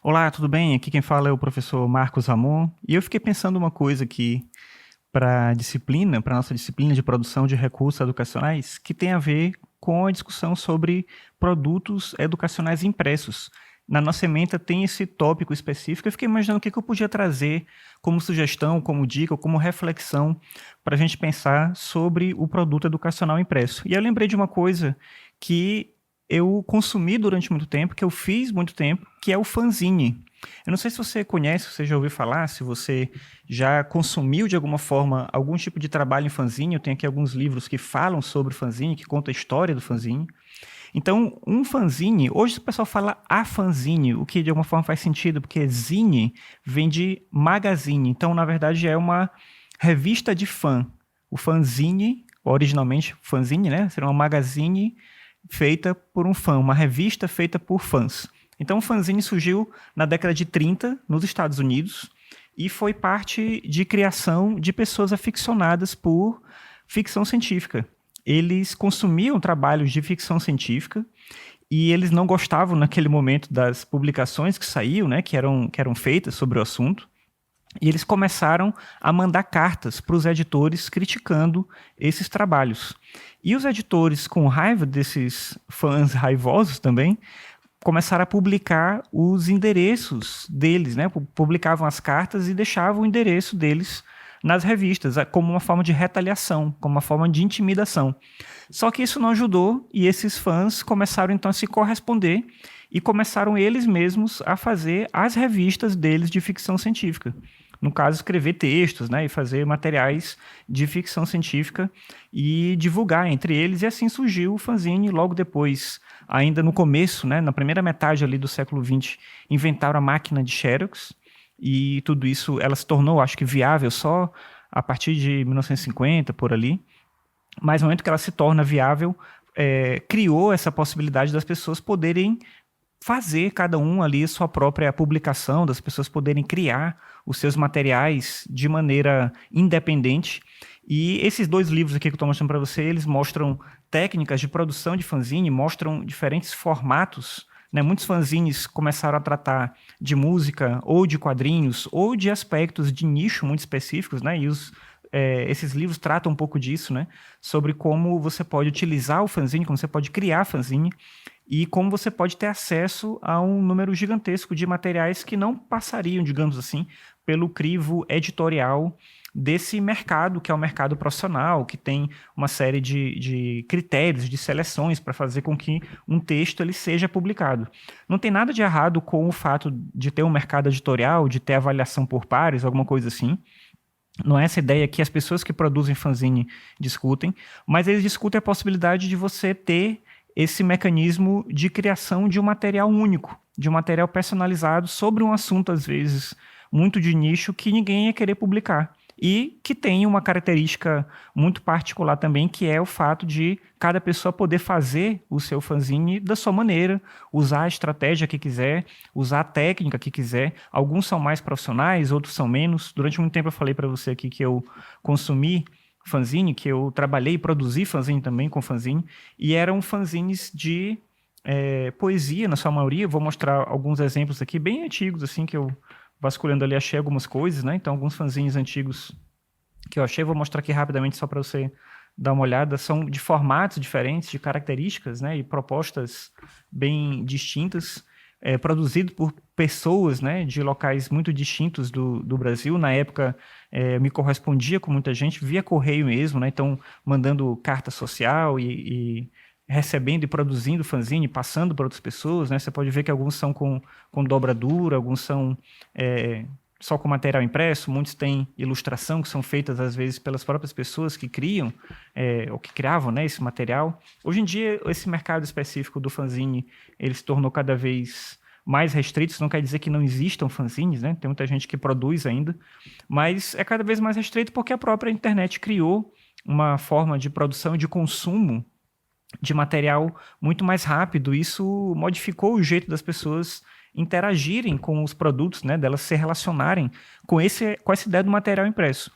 Olá, tudo bem? Aqui quem fala é o professor Marcos Ramon. E eu fiquei pensando uma coisa aqui para nossa disciplina de produção de recursos educacionais, que tem a ver com a discussão sobre produtos educacionais impressos. Na nossa ementa tem esse tópico específico. Eu fiquei imaginando o que eu podia trazer como sugestão, como dica, ou como reflexão para a gente pensar sobre o produto educacional impresso. E eu lembrei de uma coisa que eu consumi durante muito tempo, que eu fiz muito tempo, que é o fanzine. Eu não sei se você conhece, se você já ouviu falar, se você já consumiu de alguma forma algum tipo de trabalho em fanzine. Eu tenho aqui alguns livros que falam sobre fanzine, que contam a história do fanzine. Então, um fanzine, hoje o pessoal fala a fanzine, o que de alguma forma faz sentido, porque zine vem de magazine. Então, na verdade, é uma revista de fã. O fanzine, originalmente fanzine, né? Seria uma magazine feita por um fã, uma revista feita por fãs. Então, o fanzine surgiu na década de 30 nos Estados Unidos e foi parte de criação de pessoas aficionadas por ficção científica. Eles consumiam trabalhos de ficção científica e eles não gostavam naquele momento das publicações que saíam, né, que eram feitas sobre o assunto. E eles começaram a mandar cartas para os editores criticando esses trabalhos. E os editores, com raiva desses fãs raivosos também, começaram a publicar os endereços deles, né? Publicavam as cartas e deixavam o endereço deles nas revistas, como uma forma de retaliação, como uma forma de intimidação. Só que isso não ajudou e esses fãs começaram então a se corresponder e começaram eles mesmos a fazer as revistas deles de ficção científica. No caso, escrever textos, né, e fazer materiais de ficção científica e divulgar entre eles. E assim surgiu o fanzine. Logo depois, ainda no começo, né, na primeira metade ali do século XX, inventaram a máquina de Xerox. E tudo isso, ela se tornou, acho que, viável só a partir de 1950, por ali. Mas no momento que ela se torna viável, criou essa possibilidade das pessoas poderem fazer cada um ali sua própria publicação, das pessoas poderem criar os seus materiais de maneira independente. E esses dois livros aqui que eu estou mostrando para você, eles mostram técnicas de produção de fanzine, mostram diferentes formatos, né? Muitos fanzines começaram a tratar de música, ou de quadrinhos, ou de aspectos de nicho muito específicos, né? E esses livros tratam um pouco disso, né? Sobre como você pode utilizar o fanzine, como você pode criar fanzine, e como você pode ter acesso a um número gigantesco de materiais que não passariam, digamos assim, pelo crivo editorial desse mercado, que é o mercado profissional, que tem uma série de critérios, de seleções para fazer com que um texto ele seja publicado. Não tem nada de errado com o fato de ter um mercado editorial, de ter avaliação por pares, alguma coisa assim. Não é essa ideia que as pessoas que produzem fanzine discutem, mas eles discutem a possibilidade de você ter esse mecanismo de criação de um material único, de um material personalizado sobre um assunto, às vezes, muito de nicho, que ninguém ia querer publicar. E que tem uma característica muito particular também, que é o fato de cada pessoa poder fazer o seu fanzine da sua maneira, usar a estratégia que quiser, usar a técnica que quiser. Alguns são mais profissionais, outros são menos. Durante muito tempo eu falei para você aqui que eu consumi fanzine, que eu trabalhei e produzi fanzine também com fanzine, e eram fanzines de poesia, na sua maioria. Vou mostrar alguns exemplos aqui, bem antigos, assim, que eu vasculhando ali achei algumas coisas, né? Então, alguns fanzines antigos que eu achei, vou mostrar aqui rapidamente só para você dar uma olhada. São de formatos diferentes, de características, né? E propostas bem distintas, produzido por pessoas, né? De locais muito distintos do Brasil. Na época, me correspondia com muita gente, via correio mesmo, né? Então, mandando carta social e recebendo e produzindo fanzine, passando para outras pessoas, né? Você pode ver que alguns são com dobradura, alguns são só com material impresso, muitos têm ilustração, que são feitas às vezes pelas próprias pessoas que criam, ou que criavam, né, esse material. Hoje em dia, esse mercado específico do fanzine, ele se tornou cada vez mais restrito. Isso não quer dizer que não existam fanzines, né? Tem muita gente que produz ainda, mas é cada vez mais restrito porque a própria internet criou uma forma de produção e de consumo de material muito mais rápido. Isso modificou o jeito das pessoas interagirem com os produtos, né, delas se relacionarem com essa ideia do material impresso.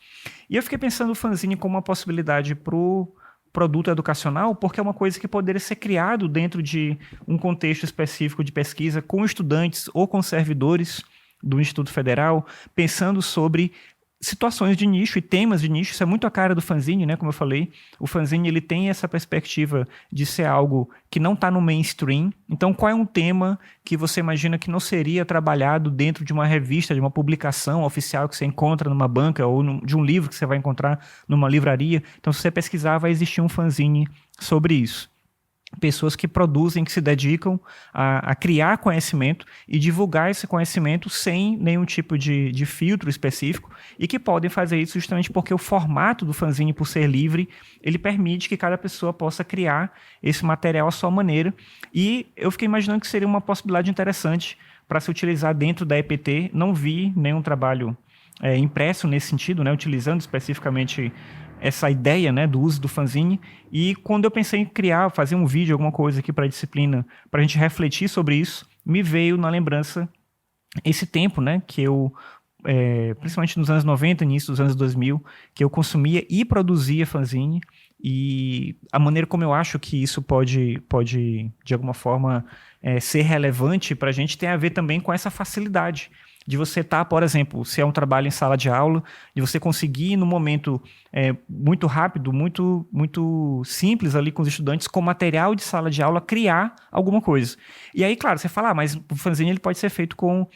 E eu fiquei pensando o fanzine como uma possibilidade para o produto educacional, porque é uma coisa que poderia ser criado dentro de um contexto específico de pesquisa com estudantes ou com servidores do Instituto Federal, pensando sobre situações de nicho e temas de nicho. Isso é muito a cara do fanzine, né? Como eu falei, o fanzine ele tem essa perspectiva de ser algo que não está no mainstream. Então, qual é um tema que você imagina que não seria trabalhado dentro de uma revista, de uma publicação oficial que você encontra numa banca ou de um livro que você vai encontrar numa livraria? Então, se você pesquisar, vai existir um fanzine sobre isso. Pessoas que produzem, que se dedicam a criar conhecimento e divulgar esse conhecimento sem nenhum tipo de filtro específico, e que podem fazer isso justamente porque o formato do fanzine, por ser livre, ele permite que cada pessoa possa criar esse material à sua maneira. E eu fiquei imaginando que seria uma possibilidade interessante para se utilizar dentro da EPT. Não vi nenhum trabalho impresso nesse sentido, né, utilizando especificamente essa ideia, né, do uso do fanzine. E quando eu pensei em fazer um vídeo, alguma coisa aqui para a disciplina, para a gente refletir sobre isso, me veio na lembrança esse tempo, né, que eu, principalmente nos anos 90, início dos anos 2000, que eu consumia e produzia fanzine, e a maneira como eu acho que isso pode de alguma forma, ser relevante para a gente tem a ver também com essa facilidade de você estar, por exemplo, se é um trabalho em sala de aula, de você conseguir, no momento muito rápido, muito simples ali com os estudantes, com material de sala de aula, criar alguma coisa. E aí, claro, você fala, mas o fanzine ele pode ser feito com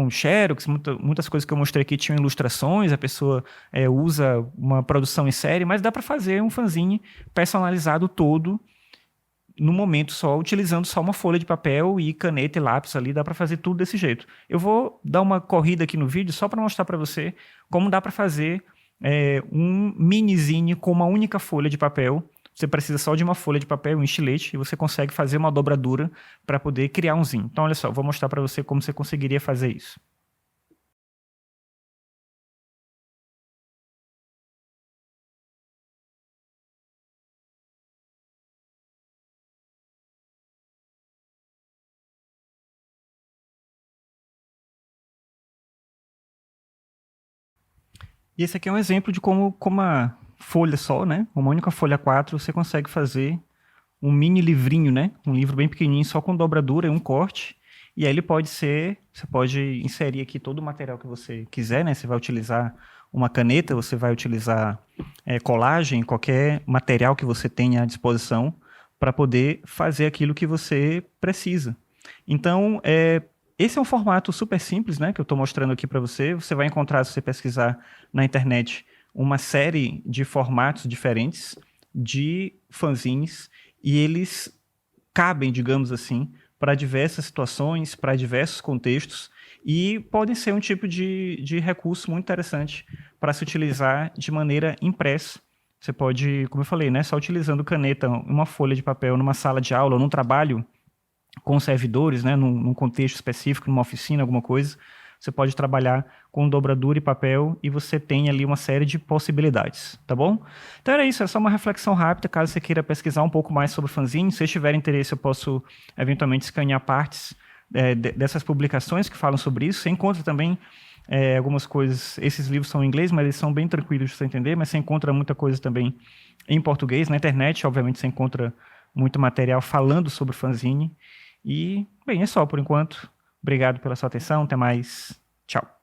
xerox, muitas coisas que eu mostrei aqui tinham ilustrações, a pessoa usa uma produção em série, mas dá para fazer um fanzine personalizado todo, no momento só, utilizando só uma folha de papel e caneta e lápis ali, dá para fazer tudo desse jeito. Eu vou dar uma corrida aqui no vídeo só para mostrar para você como dá para fazer um minizine com uma única folha de papel. Você precisa só de uma folha de papel, um estilete, e você consegue fazer uma dobradura para poder criar um zine. Então, olha só, eu vou mostrar para você como você conseguiria fazer isso. E esse aqui é um exemplo de como uma folha só, né? Uma única folha A4, você consegue fazer um mini livrinho, né? Um livro bem pequenininho, só com dobradura e um corte. E aí você pode inserir aqui todo o material que você quiser, né? Você vai utilizar uma caneta, você vai utilizar colagem, qualquer material que você tenha à disposição para poder fazer aquilo que você precisa. Então, esse é um formato super simples, né, que eu estou mostrando aqui para você. Você vai encontrar, se você pesquisar na internet, uma série de formatos diferentes de fanzines, e eles cabem, digamos assim, para diversas situações, para diversos contextos, e podem ser um tipo de recurso muito interessante para se utilizar de maneira impressa. Você pode, como eu falei, né, só utilizando caneta, uma folha de papel numa sala de aula ou num trabalho com servidores, né, num contexto específico, numa oficina, alguma coisa, você pode trabalhar com dobradura e papel e você tem ali uma série de possibilidades, tá bom? Então era isso, é só uma reflexão rápida, caso você queira pesquisar um pouco mais sobre fanzine. Se tiver interesse, eu posso eventualmente escanear partes dessas publicações que falam sobre isso. Você encontra também algumas coisas, esses livros são em inglês, mas eles são bem tranquilos de você entender, mas você encontra muita coisa também em português. Na internet, obviamente, você encontra muito material falando sobre fanzine. E, bem, é só por enquanto. Obrigado pela sua atenção. Até mais. Tchau.